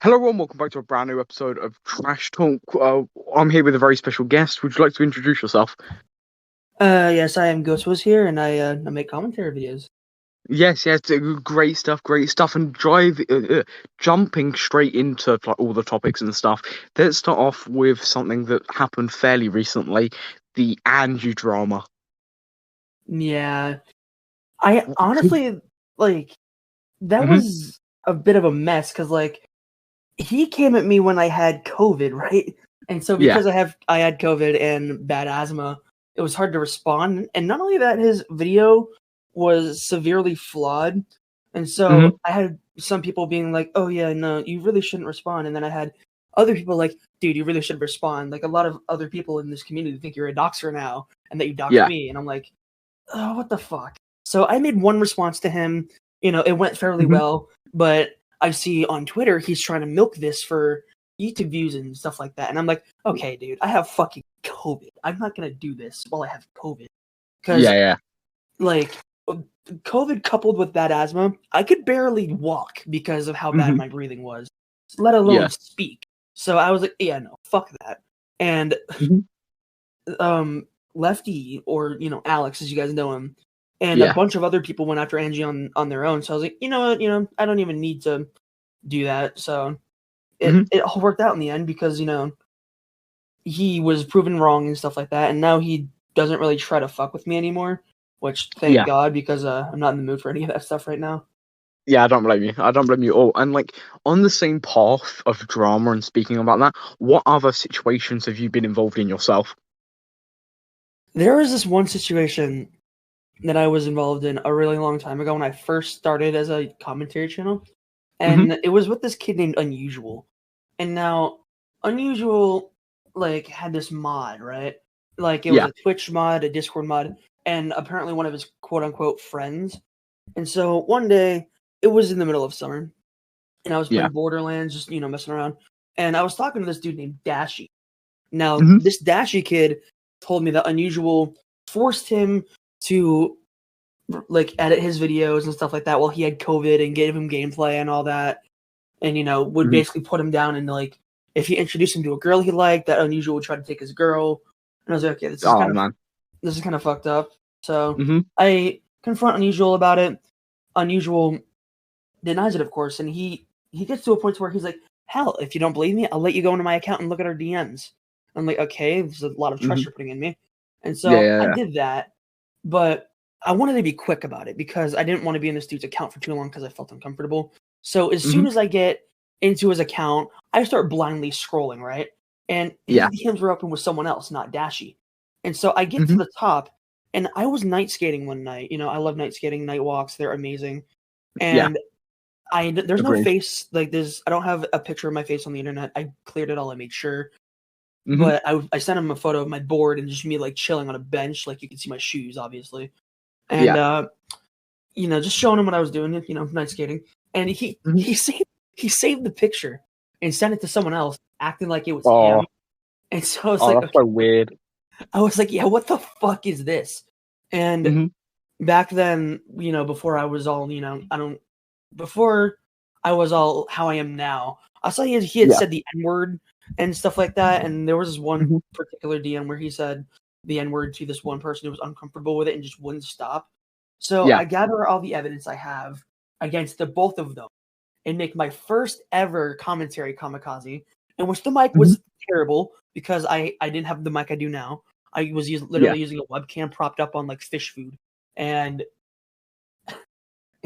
Hello and welcome back to a brand new episode of Trash Talk. I'm here with a very special guest. Would you like to introduce yourself? Yes, I am GhostWasHere, and I make commentary videos. Yes, great stuff, and jumping straight into like all the topics and stuff. Let's start off with something that happened fairly recently, the Angie drama. Yeah, I honestly that Hmm. was a bit of a mess because he came at me when I had COVID, right? And so Yeah. because I had COVID and bad asthma, it was hard to respond. And not only that, his video was severely flawed. And Hmm. so I had some people being like, "Oh yeah, no, you really shouldn't respond." And then I had other people like, "Dude, you really should respond." Like a lot of other people in this community think you're a doxer now and that you doxed Yeah. me. And I'm like, "Oh, what the fuck?" So I made one response to him. It went fairly Hmm. well, but I see on Twitter he's trying to milk this for YouTube views and stuff like that. And I'm like, okay, dude, I have fucking COVID. I'm not gonna do this while I have COVID. Because Yeah. like COVID coupled with bad asthma, I could barely walk because of how bad Hmm. my breathing was, let Yeah. alone speak. So I was like, yeah, no, fuck that. And Hmm. Lefty, or Alex, as you guys know him, and a Yeah. bunch of other people went after Angie on their own. So I was like, you know what, I don't even need to do that. So Hmm. it all worked out in the end because he was proven wrong and stuff like that, and now he doesn't really try to fuck with me anymore. Which thank Yeah. God, because I'm not in the mood for any of that stuff right now. Yeah, I don't blame you. I don't blame you at all. And like on the same path of drama and speaking about that, what other situations have you been involved in yourself? There was this one situation that I was involved in a really long time ago when I first started as a commentary channel, Hmm. and it was with this kid named Unusual. And now Unusual had this mod, right? Like it was Yeah. a Twitch mod, a Discord mod, and apparently one of his quote unquote friends. And so one day it was in the middle of summer, and I was Yeah. playing Borderlands, just messing around, and I was talking to this dude named Dashy. Now Hmm. this Dashy kid told me that Unusual forced him to edit his videos and stuff like that while he had COVID and gave him gameplay and all that, and would Hmm. basically put him down, and if he introduced him to a girl he liked, that Unusual would try to take his girl. And I was like, okay, Oh man. this is kind of fucked up. So Hmm. I confront Unusual about it. Unusual denies it, of course, and he gets to a point where he's like, hell, if you don't believe me, I'll let you go into my account and look at our DMs. I'm like, okay, there's a lot of trust Hmm. you're putting in me. And Yeah, so yeah, I yeah. did that, but I wanted to be quick about it because I didn't want to be in this dude's account for too long because I felt uncomfortable. So as Hmm. soon as I get into his account, I start blindly scrolling, right? And his Yeah. DMs were open with someone else, not Dashy. And so I get to Hmm. the top, and I was night skating one night. I love night skating, night walks, they're amazing. Yeah. And there's no Agreed. face, I don't have a picture of my face on the internet. I cleared it all, I made sure. Hmm. But I sent him a photo of my board and just me chilling on a bench, like you can see my shoes, obviously. And Yeah. just showing him what I was doing, night skating. And he Hmm. he saved he saved the picture and sent it to someone else, acting like it was Oh, him. And so I was oh, like, that's okay. so weird. I was like, yeah, what the fuck is this? And Hmm. back then, before I was all, before I was all how I am now, I saw he had Yeah. said the N word and stuff like that. And there was this one Hmm. particular DM where he said the N word to this one person who was uncomfortable with it and just wouldn't stop. So Yeah. I gather all the evidence I have against the both of them and make my first ever commentary kamikaze, in which the mic Hmm. was terrible because I didn't have the mic I do now. I was Yeah. literally using a webcam propped up on fish food, and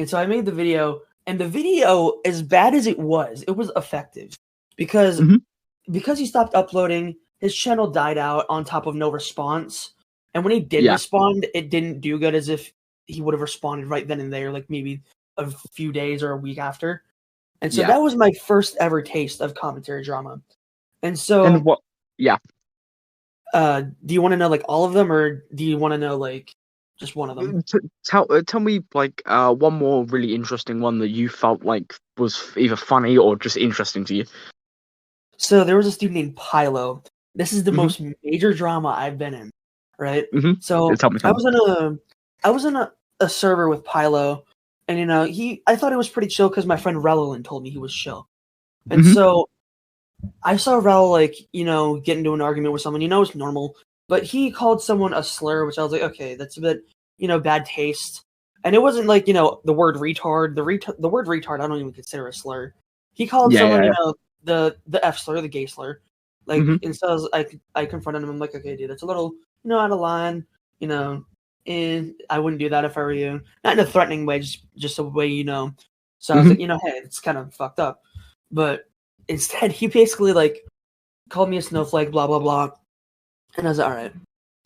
so I made the video. And the video, as bad as it was effective because Hmm. he stopped uploading. His channel died out on top of no response, and when he did Yeah. respond, it didn't do good as if he would have responded right then and there, like maybe a few days or a week after. And so Yeah. that was my first ever taste of commentary drama. And And so, what? Yeah. do you want to know all of them, or do you want to know just one of them? Tell me like one more really interesting one that you felt like was either funny or just interesting to you. So there was a student named Pilo. This is the Hmm. most major drama I've been in, right? Hmm. So Tell me, tell I me. was in a server with Pilo, and I thought it was pretty chill because my friend Relolin told me he was chill. And so I saw Rel like, get into an argument with someone, it's normal. But he called someone a slur, which I was like, okay, that's a bit, bad taste. And it wasn't like, the word retard. The word retard I don't even consider a slur. He called someone, the F slur, the gay slur. Like, and so I confronted him. I'm like, okay, dude, that's a little, out of line. And I wouldn't do that if I were you. Not in a threatening way, just a way, So I was like, hey, it's kind of fucked up. But instead, he basically like called me a snowflake, blah blah blah, and I was like, all right.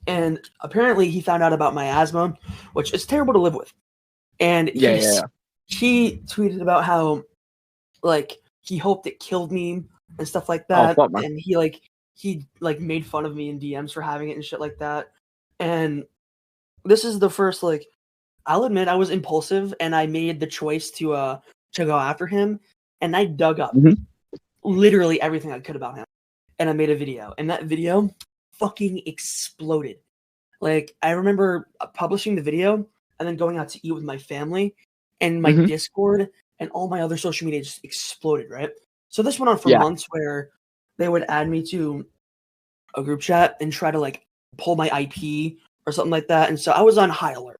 And apparently, he found out about my asthma, which is terrible to live with. And he tweeted about how like he hoped it killed me and stuff like that. Oh, fuck, man. And he made fun of me in DMs for having it and shit like that. And this is the first like I'll admit I was impulsive and I made the choice to go after him, and I dug up literally everything I could about him, and I made a video, and that video fucking exploded. Like, I remember publishing the video and then going out to eat with my family, and my Discord and all my other social media just exploded, right? So this went on for months where they would add me to a group chat and try to like pull my IP or something like that. And so I was on high alert.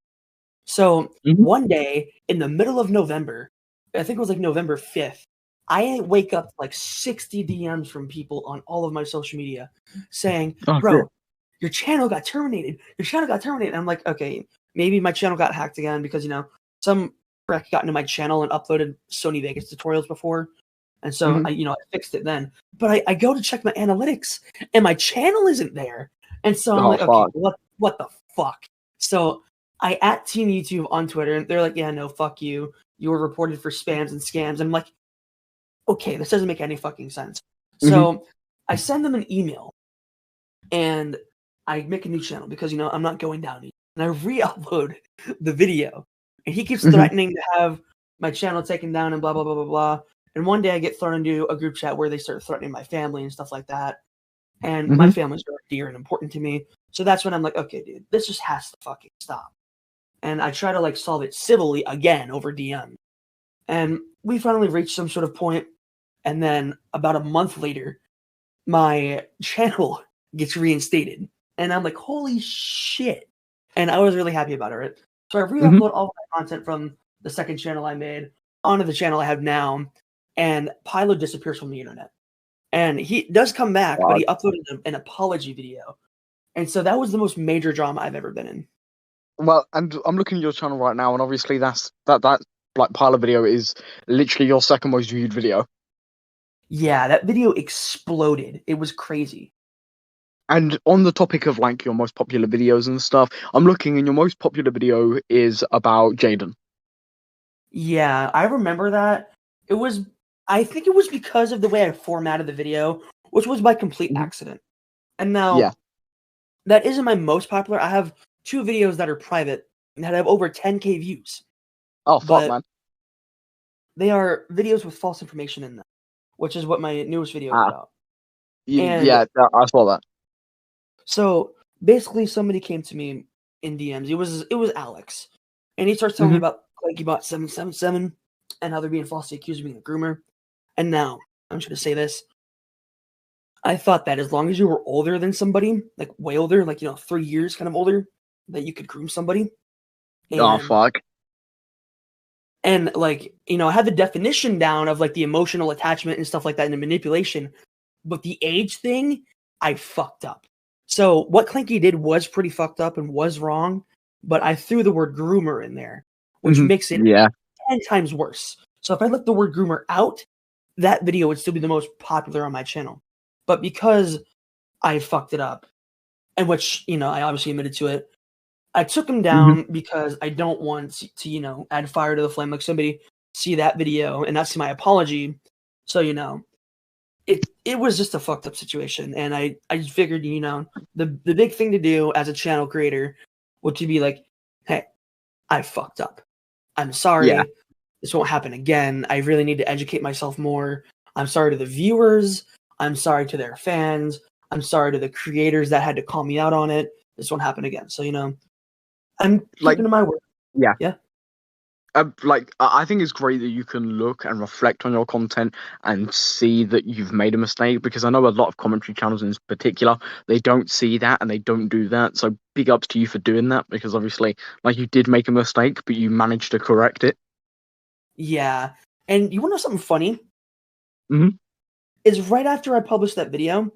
So one day in the middle of November, I think it was like November 5th, I wake up like 60 DMs from people on all of my social media saying, bro, your channel got terminated. Your channel got terminated. And I'm like, okay, maybe my channel got hacked again because, some wreck got into my channel and uploaded Sony Vegas tutorials before. And so I fixed it then. But I go to check my analytics and my channel isn't there. And so I'm like, okay, what the fuck? So I at Team YouTube on Twitter, and they're like, yeah, no, fuck you. You were reported for spams and scams. And I'm like, okay, this doesn't make any fucking sense. So I send them an email, and I make a new channel because, I'm not going down. And I re-upload the video. And he keeps threatening to have my channel taken down and blah, blah, blah, blah, blah. And one day I get thrown into a group chat where they start threatening my family and stuff like that. And my family's very dear and important to me. So that's when I'm like, okay, dude, this just has to fucking stop. And I try to like solve it civilly again over DM. And we finally reached some sort of point. And then about a month later, my channel gets reinstated. And I'm like, holy shit. And I was really happy about it. So I re-upload all my content from the second channel I made onto the channel I have now. And Pilo disappears from the internet. And he does come back, but he uploaded an apology video. And so that was the most major drama I've ever been in. Well, and I'm looking at your channel right now, and obviously that like Pilo video is literally your second most viewed video. Yeah, that video exploded. It was crazy. And on the topic of like your most popular videos and stuff, I'm looking, and your most popular video is about Jaden. Yeah, I remember that. I think it was because of the way I formatted the video, which was by complete accident. And now, that isn't my most popular. I have 2 videos that are private and that have over 10K views. Oh, fuck, man. They are videos with false information in them, which is what my newest video is about. Yeah, I saw that. So basically, somebody came to me in DMs. It was Alex, and he starts telling me about ClankyBot 777 and how they're being falsely accused of being a groomer. And now I'm just gonna say this: I thought that as long as you were older than somebody, like way older, like 3 years kind of older, that you could groom somebody. Oh, fuck. And like I had the definition down of like the emotional attachment and stuff like that and the manipulation, but the age thing, I fucked up. So what Clanky did was pretty fucked up and was wrong, but I threw the word groomer in there, which makes it 10 times worse. So if I left the word groomer out, that video would still be the most popular on my channel. But because I fucked it up, and which, I obviously admitted to it, I took him down because I don't want to, add fire to the flame. Like somebody see that video and not see my apology. So, it was just a fucked up situation. And I figured, the big thing to do as a channel creator would to be like, hey, I fucked up. I'm sorry. Yeah. This won't happen again. I really need to educate myself more. I'm sorry to the viewers. I'm sorry to their fans. I'm sorry to the creators that had to call me out on it. This won't happen again. So, I'm keeping to my word. Yeah. Yeah. I think it's great that you can look and reflect on your content and see that you've made a mistake, because I know a lot of commentary channels in particular, they don't see that and they don't do that. So big ups to you for doing that, because obviously, like, you did make a mistake, but you managed to correct it. Yeah. And you want to know something funny? Hmm. Is right after I published that video, Yeah.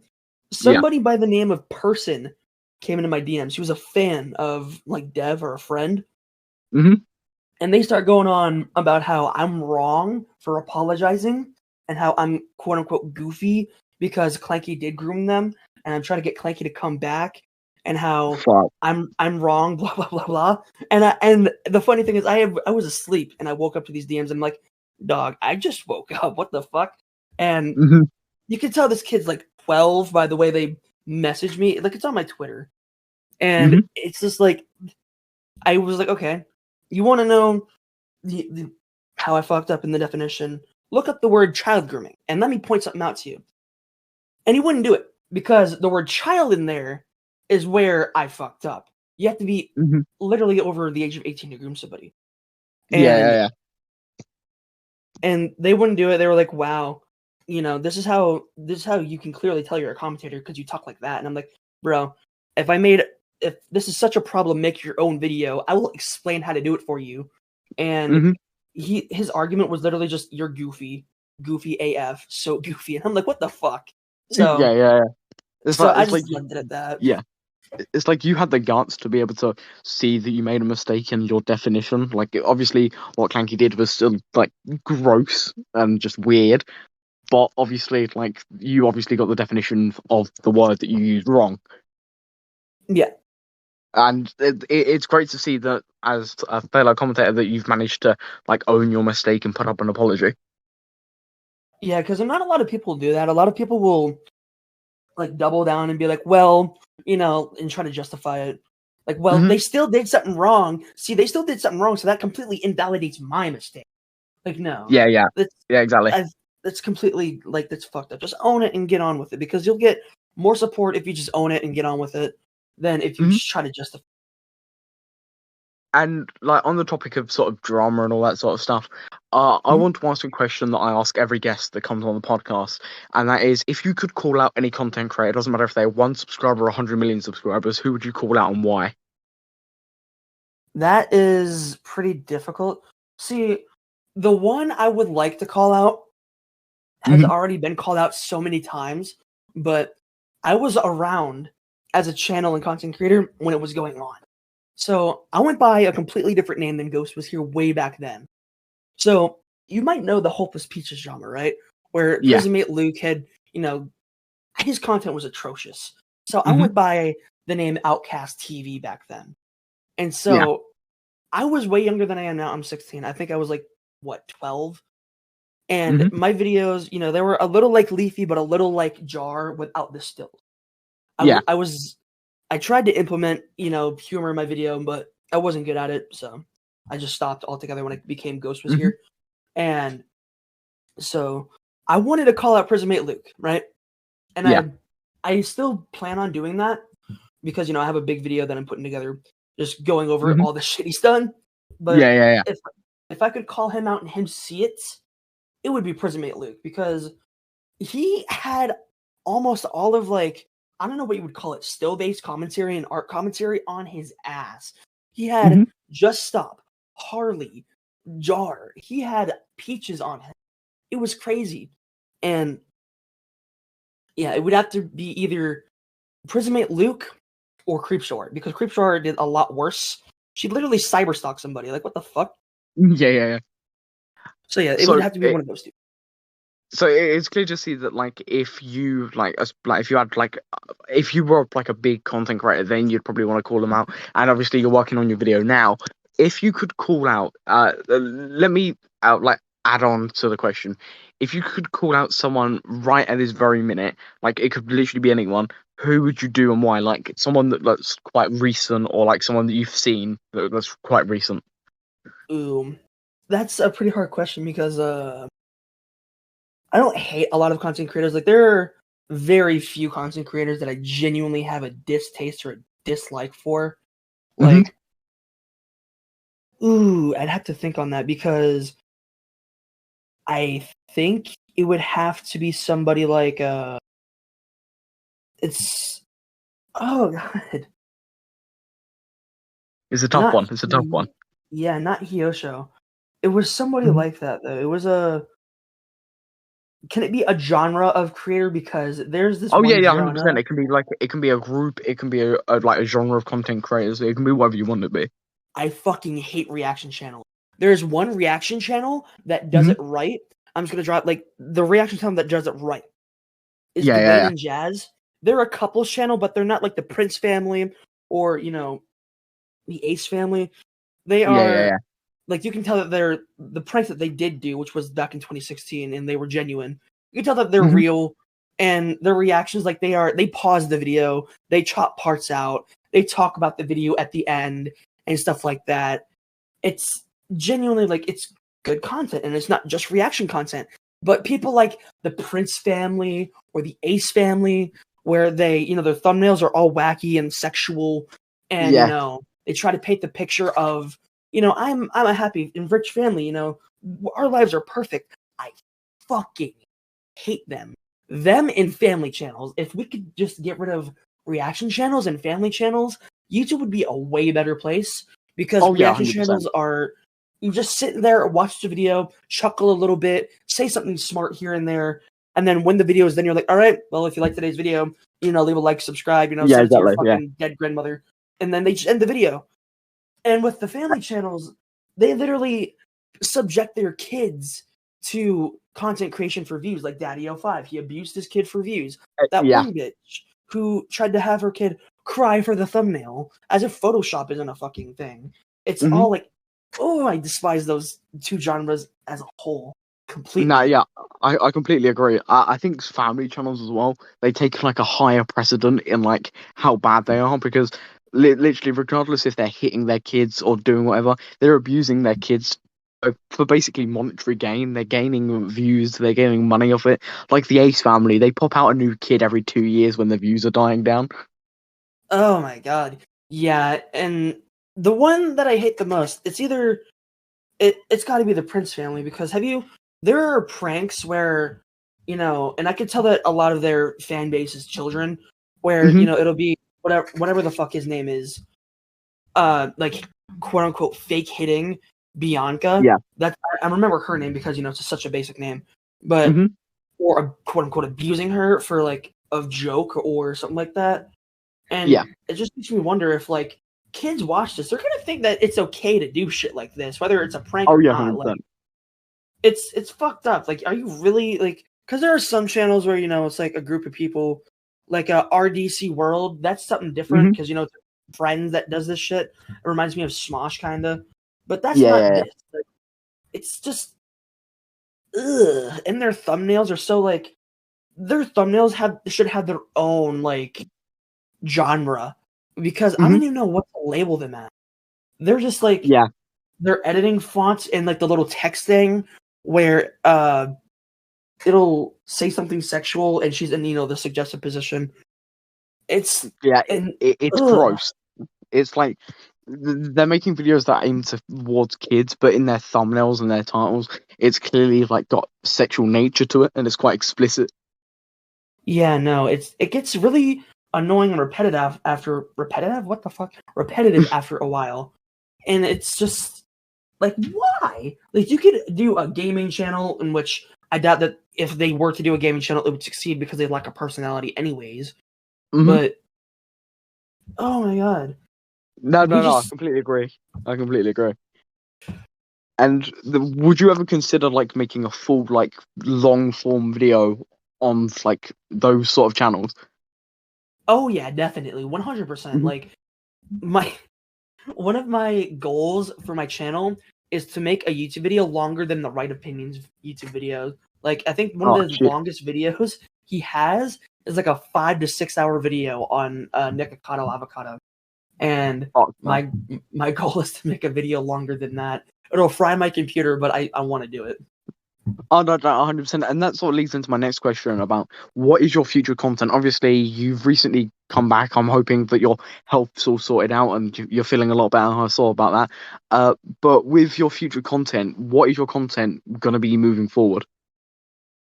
somebody by the name of Person came into my DMs. She was a fan of like Dev or a friend. Hmm. And they start going on about how I'm wrong for apologizing and how I'm quote unquote goofy because Clanky did groom them and I'm trying to get Clanky to come back and how Fuck. I'm wrong, blah blah blah blah. And the funny thing is I was asleep and I woke up to these DMs and I'm like, dog, I just woke up. What the fuck? And Hmm. you can tell this kid's like 12 by the way they message me. Like it's on my Twitter. And Hmm. it's just like I was like, okay, you want to know how I fucked up in the definition? Look up the word child grooming and let me point something out to you. And he wouldn't do it because the word child in there is where I fucked up. You have to be Hmm. literally over the age of 18 to groom somebody. Yeah, yeah, And yeah. they wouldn't do it. They were like, "Wow, this is how you can clearly tell you're a commentator because you talk like that." And I'm like, "Bro, if this is such a problem, make your own video. I will explain how to do it for you." And Hmm. his argument was literally just you're goofy AF, so goofy. And I'm like, "What the fuck?" Yeah, So yeah, yeah. so I It's like just left it at that. yeah. It's like you had the guts to be able to see that you made a mistake in your definition. Like, obviously, what Clanky did was still like gross and just weird, but obviously, like, you obviously got the definition of the word that you used wrong, Yeah. and it's great to see that as a fellow commentator that you've managed to like own your mistake and put up an apology. Yeah, because not a lot of people do that. A lot of people will like double down and be like, well, and try to justify it. Like, well, Hmm. they still did something wrong. See, they still did something wrong, so that completely invalidates my mistake. Like, no, Yeah, yeah, that's yeah, exactly. that's completely like that's fucked up. Just own it and get on with it because you'll get more support if you just own it and get on with it than if you Hmm. just try to justify. And like on the topic of sort of drama and all that sort of stuff, I Mhm. want to ask a question that I ask every guest that comes on the podcast, and that is, if you could call out any content creator, doesn't matter if they're 1 subscriber or 100 million subscribers, who would you call out and why? That is pretty difficult. See, the one I would like to call out has Hmm. already been called out so many times, but I was around as a channel and content creator when it was going on. So I went by a completely different name than Ghost was here way back then. So you might know the Hopeless Peaches drama, right? Where Yeah. Prison Mate Luke had, his content was atrocious. So I Hmm. went by the name Outcast TV back then. And Yeah. so I was way younger than I am now. I'm 16. I think I was like, what, 12? And Hmm. my videos, they were a little like Leafy, but a little like Jar without the stills. Yeah. I tried to implement, humor in my video, but I wasn't good at it, so I just stopped altogether when it became Ghost was Hmm. here. And so I wanted to call out Prison Mate Luke, right? And Yeah. I still plan on doing that because I have a big video that I'm putting together just going over Hmm. all the shit he's done. Yeah. But Yeah. Yeah. if I could call him out and him see it, it would be Prison Mate Luke because he had almost all of like I don't know what you would call it, still based commentary and art commentary on his ass. He had Hmm. Just Stop, Harley, Jar. He had Peaches on him. It was crazy. And yeah, it would have to be either Prismate Luke or Creepshore because Creepshore did a lot worse. She literally cyberstalked somebody. Like what the fuck? Yeah. Yeah. Yeah. So yeah, it would So have to be one of those two. it's clear to see that, like, if you like if you had like if you were like a big content creator, then you'd probably want to call them out. And obviously you're working on your video now. If you could call out let me out like add on to the question. If you could call out someone right at this very minute, like it could literally be anyone, who would you do and why? Like someone that's quite recent, or like someone that you've seen that's quite recent. Ooh, that's a pretty hard question because I don't hate a lot of content creators. Like there are very few content creators that I genuinely have a distaste or a dislike for. Hmm. Like Ooh, I'd have to think on that because I think it would have to be somebody like it's oh god, It's a tough not one. It's a tough one. yeah, not Hyosho. It was somebody Mhm. like that though. It was a can it be a genre of creator because there's this Oh yeah, one yeah, 100%. genre. It can be like it can be a group. It can be like a genre of content creators. It can be whatever you want it to be. I fucking hate reaction channel. There's one reaction channel that does Hmm. it right. I'm just gonna drop like the reaction channel that does it right is Yeah, Debate yeah, and Jazz. They're a couples channel, but they're not like the Prince family or the Ace family. They yeah, yeah, yeah, are like you can tell that they're the pranks that they did do, which was back in 2016, and they were genuine. You can tell that they're yeah. real, and their reactions like they pause the video, they chop parts out, they talk about the video at the end and stuff like that. It's genuinely like it's good content, and it's not just reaction content. But people like the Prince family or the Ace family, where they their thumbnails are all wacky and sexual, and Yeah. they try to paint the picture of I'm a happy and rich family. Our lives are perfect. I fucking hate them. Them and family channels. If we could just get rid of reaction channels and family channels, YouTube would be a way better place because Oh yeah, reaction 100%. channels are you just sit there, watch the video, chuckle a little bit, say something smart here and there, and then when the video is done, you're like, all right, well, if you like today's video, leave a like, subscribe, Yeah, send it to your exactly. Yeah. fucking dead grandmother, and then they just end the video. And with the family channels, they literally subject their kids to content creation for views, like Daddy05. He abused his kid for views. That Yeah. one bitch who tried to have her kid cry for the thumbnail, as if Photoshop isn't a fucking thing. It's Hmm. all like, oh, I despise those two genres as a whole No, completely. yeah, I completely agree. I think family channels as well, they take like a higher precedent in like how bad they are because literally, regardless if they're hitting their kids or doing whatever, they're abusing their kids for basically monetary gain. They're gaining views, they're gaining money off it. Like the Ace family, they pop out a new kid every 2 years when the views are dying down. Oh my god. Yeah, and the one that I hate the most, it's either it's got to be the Prince family because there are pranks where and I can tell that a lot of their fan base is children where Hmm. it'll be whatever the fuck his name is like quote unquote fake hitting Bianca. Yeah. I remember her name because it's such a basic name, but Hmm. or quote unquote abusing her for like a joke or something like that. And Yeah. it just makes me wonder if like kids watch this, they're gonna think that it's okay to do shit like this, whether it's a prank Oh or yeah, not. Like 100%. it's fucked up. Like, are you really like? Because there are some channels where it's like a group of people, like a RDC World. That's something different Hmm. because it's friends that does this shit. It reminds me of Smosh kind of, but that's Yeah, not yeah, yeah. this. Like, it's just ugh. And their thumbnails are so like their thumbnails should have their own like genre because I Hmm. don't even know what to label them as. They're just like Yeah. they're editing fonts and like the little text thing where it'll say something sexual and she's in the suggestive position. It's Yeah, and it's ugh. gross. It's like they're making videos that aim towards kids, but in their thumbnails and their titles, it's clearly like got sexual nature to it, and it's quite explicit. Yeah, no, it gets really annoying and repetitive. What the fuck? Repetitive after a while, and it's just like why? Like you could do a gaming channel in which I doubt that if they were to do a gaming channel, it would succeed because they lack a personality, anyways. Hmm. But oh my god, No, we no, no. I just completely agree. I completely agree. And would you ever consider like making a full like long form video on like those sort of channels? oh yeah, definitely 100%. Hmm. Like my one of my goals for my channel is to make a YouTube video longer than the Right Opinions YouTube videos. Like I think one Oh of the shit! longest videos he has is like a 5 to 6 hour video on Nikocado avocado. And Oh no. my goal is to make a video longer than that. It'll fry my computer, but I want to do it. Oh, no, 100%. And that sort of leads into my next question about what is your future content? Obviously, you've recently come back. I'm hoping that your health's all sorted out and you're feeling a lot better. I saw about that. But with your future content, what is your content going to be moving forward?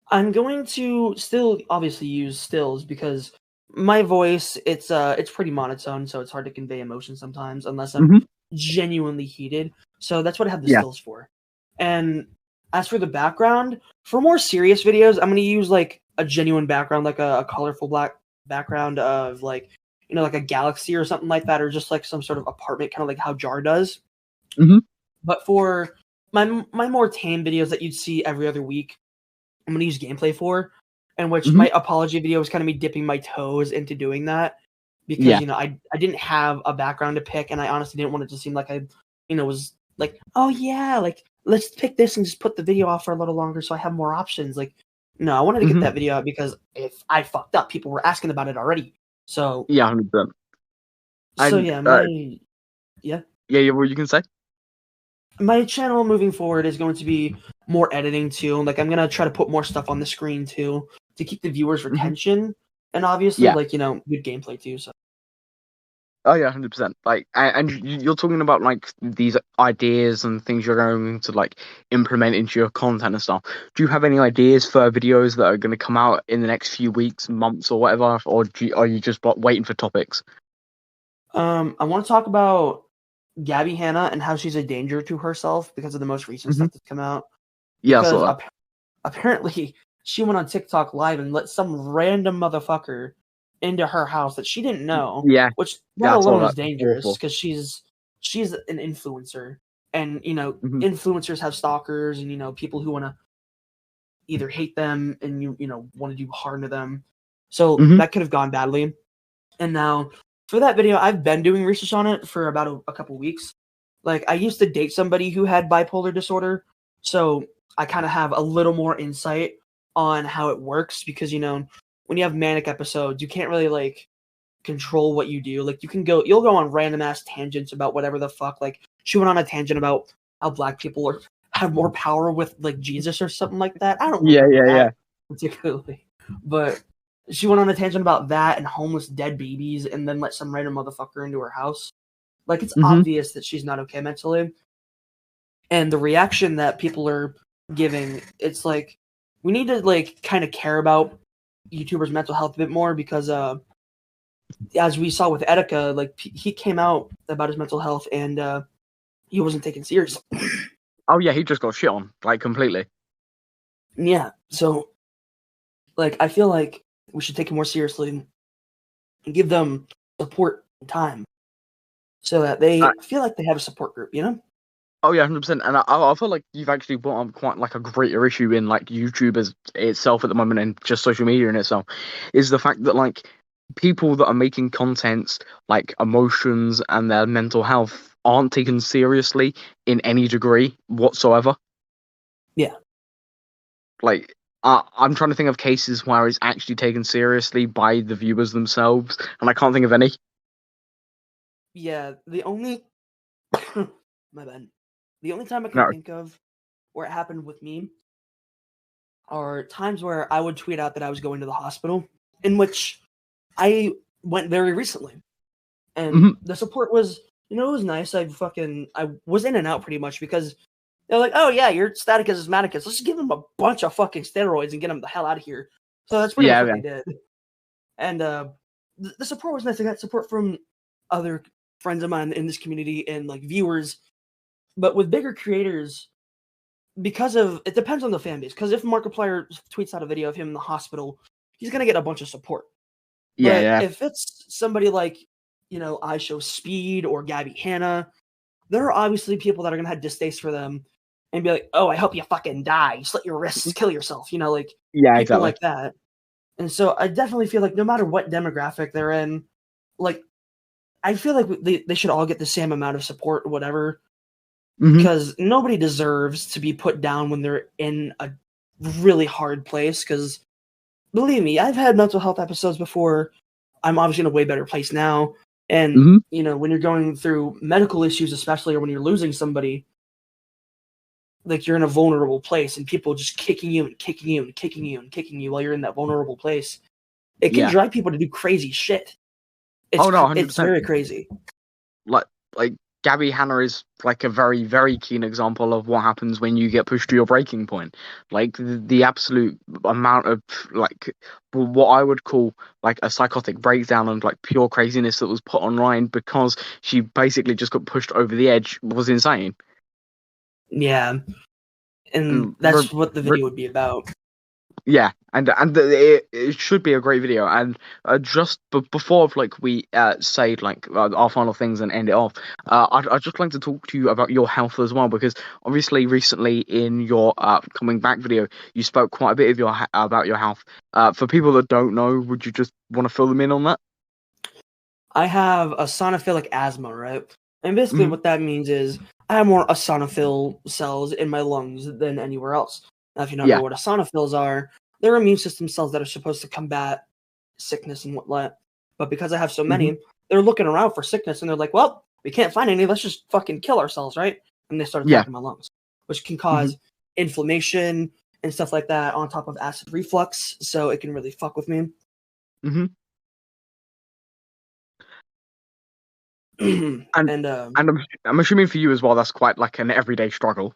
I'm going to still obviously use stills because my voice it's pretty monotone, so it's hard to convey emotion sometimes unless I'm Hmm. genuinely heated. So that's what I have the Yeah. stills for. And as for the background, for more serious videos, I'm going to use like a genuine background, like a colorful black background of like like a galaxy or something like that, or just like some sort of apartment, kind of like how Jar does. Hmm. But for my more tame videos that you'd see every other week, I'm gonna use gameplay for, in which Hmm. my apology video was kind of me dipping my toes into doing that because Yeah. I didn't have a background to pick, and I honestly didn't want it to seem like I was like, oh yeah, like let's pick this and just put the video off for a little longer so I have more options. Like, no, I wanted to get Hmm. that video out because if I fucked up, people were asking about it already. So Yeah, 100%. so And yeah, yeah. yeah, yeah, what you can say? My channel moving forward is going to be more editing too. Like I'm gonna try to put more stuff on the screen too to keep the viewers' Hmm. retention, and obviously Yeah. like good gameplay too. So Oh yeah, 100%. Like, and you're talking about like these ideas and things you're going to like implement into your content and stuff. Do you have any ideas for videos that are going to come out in the next few weeks, months, or whatever, or are you just waiting for topics? I want to talk about Gabby Hanna and how she's a danger to herself because of the most recent Hmm. stuff that's come out. Yeah, I Because saw that. apparently she went on TikTok live and let some random motherfucker into her house that she didn't know, Yeah, which yeah, that I saw alone is that. dangerous Awful. because she's an influencer, and Hmm. influencers have stalkers and people who want to either hate them and want to do harm to them. So Hmm. that could have gone badly. And now for that video, I've been doing research on it for about a couple weeks. Like I used to date somebody who had bipolar disorder, so I kind of have a little more insight on how it works because when you have manic episodes, you can't really like control what you do. Like you'll go on random ass tangents about whatever the fuck. Like she went on a tangent about how black people have more power with like Jesus or something like that. I don't Yeah, remember yeah, yeah. that particularly, but she went on a tangent about that and homeless dead babies, and then let some random motherfucker into her house. Like it's Hmm. obvious that she's not okay mentally, and the reaction that people are giving, it's like we need to like kind of care about YouTubers' mental health a bit more because as we saw with Etika, like he came out about his mental health and he wasn't taken seriously. Oh yeah, he just got shit on like completely. Yeah, so like I feel like we should take it more seriously and give them support and time so that they feel like they have a support group. Oh yeah, 100%. And I feel like you've actually brought up quite like a greater issue in like YouTube as itself at the moment and just social media in itself, is the fact that like people that are making contents like emotions and their mental health aren't taken seriously in any degree whatsoever. Yeah, Like I'm trying to think of cases where it's actually taken seriously by the viewers themselves, and I can't think of any. yeah. The only my bad. The only time I can No. think of where it happened with me are times where I would tweet out that I was going to the hospital, in which I went very recently. And Hmm. the support was, it was nice. I was in and out pretty much because they're like, oh yeah, you're staticus asthmaticus. Let's just give him a bunch of fucking steroids and get him the hell out of here. So that's pretty much Yeah, what yeah. they did. And the support was nice. I got support from other friends of mine in this community and like viewers. But with bigger creators, because of it depends on the fan base. Because if Markiplier tweets out a video of him in the hospital, he's gonna get a bunch of support. Yeah, But yeah. if it's somebody like, I Show Speed or Gabby Hanna, there are obviously people that are gonna have distaste for them and be like, "Oh, I hope you fucking die. Slit your wrists, kill yourself." Like Yeah, people exactly. like that. And so I definitely feel like no matter what demographic they're in, like I feel like they should all get the same amount of support or whatever Hmm. because nobody deserves to be put down when they're in a really hard place. Because believe me, I've had mental health episodes before. I'm obviously in a way better place now. And, Hmm. when you're going through medical issues, especially, or when you're losing somebody, like you're in a vulnerable place and people just kicking you and kicking you and kicking you and kicking you while you're in that vulnerable place, it can Yeah. drive people to do crazy shit. Oh no, It's 100%. very crazy. Like Gabby Hanna is like a very, very keen example of what happens when you get pushed to your breaking point. Like the absolute amount of like what I would call like a psychotic breakdown and like pure craziness that was put online because she basically just got pushed over the edge was insane. Yeah, and And that's what the video would be about. yeah, and it should be a great video. And just before like we say like our final things and end it off, I'd just like to talk to you about your health as well, because obviously recently in your coming back video you spoke quite a bit of about your health. For people that don't know, would you just want to fill them in on that? I have eosinophilic asthma, right? And basically Hmm. what that means is I have more eosinophil cells in my lungs than anywhere else. Now, if you don't know Yeah. what eosinophils are, they're immune system cells that are supposed to combat sickness and whatnot. But because I have so Hmm. many, they're looking around for sickness and they're like, well, we can't find any. Let's just fucking kill ourselves, right? And they start Yeah. attacking my lungs, which can Hmm. cause inflammation and stuff like that on top of acid reflux. So it can really fuck with me. Hmm. and And I'm assuming for you as well, that's quite like an everyday struggle.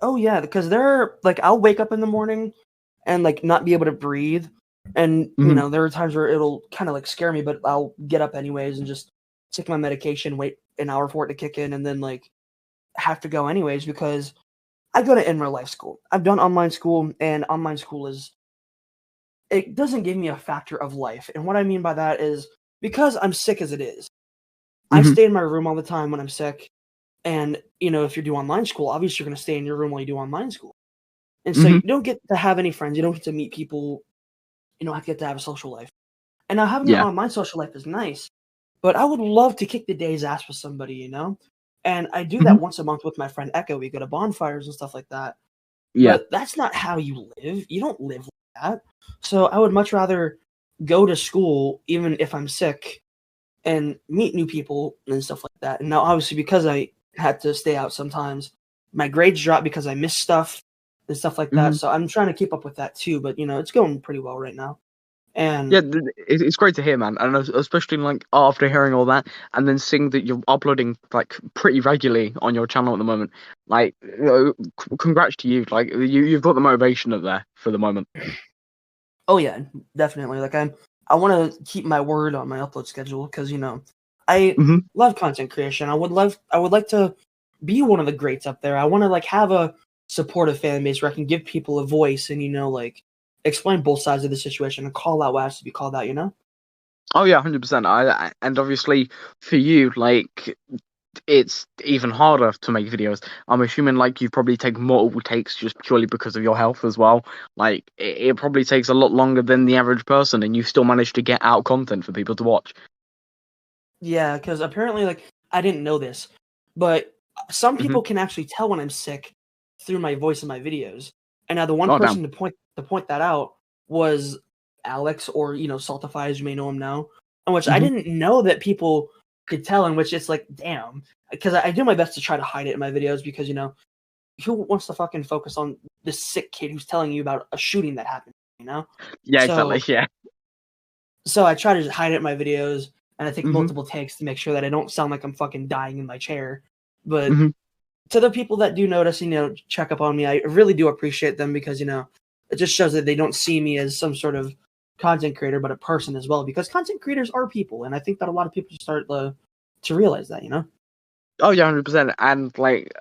oh yeah, because they're like I'll wake up in the morning and like not be able to breathe. And Hmm. there are times where it'll kind of like scare me, but I'll get up anyways and just take my medication, wait an hour for it to kick in, and then like have to go anyways because I go to in real life school. I've done online school, and online school it doesn't give me a factor of life. And what I mean by that is because I'm sick as it is, I Hmm. stay in my room all the time when I'm sick. And if you do online school, obviously you're going to stay in your room while you do online school. And so Hmm. you don't get to have any friends. You don't get to meet people. You don't get to have a social life. And now having an Yeah. online social life is nice, but I would love to kick the day's ass with somebody. And I do Hmm. that once a month with my friend Echo. We go to bonfires and stuff like that. Yeah. But that's not how you live. You don't live like that. So I would much rather go to school, even if I'm sick, and meet new people and stuff like that. And now, obviously, because I had to stay out sometimes, my grades dropped because I missed stuff and stuff like that. Hmm. So I'm trying to keep up with that too. But it's going pretty well right now. And Yeah, it's great to hear, man, and especially like after hearing all that, and then seeing that you're uploading like pretty regularly on your channel at the moment. Like, congrats to you. Like, you've got the motivation up there for the moment. oh yeah, definitely. Like I want to keep my word on my upload schedule because I Hmm. love content creation. I would like to be one of the greats up there. I want to like have a supportive fan base where I can give people a voice and like explain both sides of the situation and call out what has to be called out. Oh yeah, 100%. And obviously for you, like, it's even harder to make videos. I'm assuming like you probably take multiple takes just purely because of your health as well. Like, it probably takes a lot longer than the average person, and you still manage to get out content for people to watch. Yeah, because apparently, like, I didn't know this, but some Hmm. people can actually tell when I'm sick through my voice in my videos. And now the one Oh damn. person to point that out was Alex, or Saltify, as you may know him now, in which I Hmm. didn't know that people could tell. In which it's like, damn, because I do my best to try to hide it in my videos because who wants to fucking focus on this sick kid who's telling you about a shooting that happened, you know? Yeah, exactly. So Yeah. so I try to hide it in my videos, and I take Hmm. multiple takes to make sure that I don't sound like I'm fucking dying in my chair. But Hmm. to the people that do notice, check up on me, I really do appreciate them because it just shows that they don't see me as some sort of content creator, but a person as well. Because content creators are people, and I think that a lot of people start to realize that. Oh yeah, 100%. And like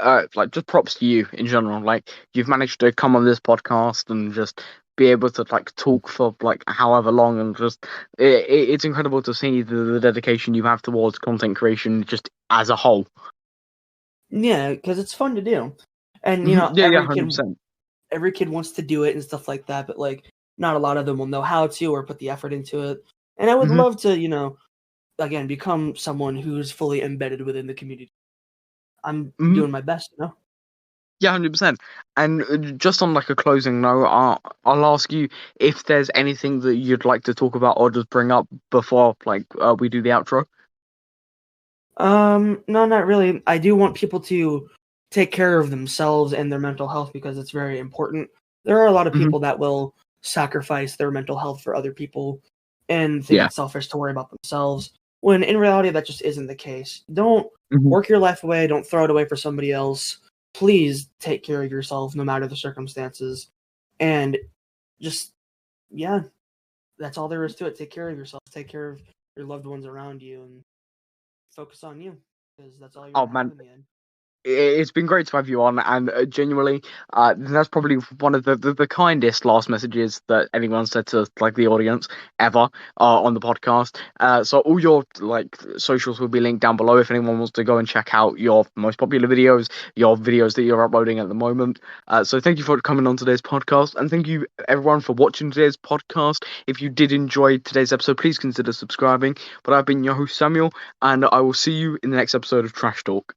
just props to you in general. Like, you've managed to come on this podcast and just be able to like talk for like however long, and just it's incredible to see the dedication you have towards content creation just as a whole. Yeah, because it's fun to do, and Hmm. Yeah, yeah, 100%. every kid wants to do it and stuff like that, but like not a lot of them will know how to or put the effort into it. And I would Hmm. love to, again, become someone who's fully embedded within the community. I'm Hmm. doing my best. Yeah, 100%. And just on like a closing note, I'll ask you if there's anything that you'd like to talk about or just bring up before like we do the outro. No, not really. I do want people to take care of themselves and their mental health because it's very important. There are a lot of Mhm. people that will sacrifice their mental health for other people and think Yeah. it's selfish to worry about themselves, when in reality that just isn't the case. Don't Mhm. work your life away, don't throw it away for somebody else. Please take care of yourself no matter the circumstances. And just, yeah, that's all there is to it. Take care of yourself, take care of your loved ones around you, and focus on you because that's all you're Oh going to have man, in the end. it's been great to have you on, and genuinely, that's probably one of the kindest last messages that anyone said to like the audience ever on the podcast. So all your like socials will be linked down below if anyone wants to go and check out your most popular videos, your videos that you're uploading at the moment. So thank you for coming on today's podcast, and thank you everyone for watching today's podcast. If you did enjoy today's episode, please consider subscribing. But I've been your host Samuel, and I will see you in the next episode of Trash Talk.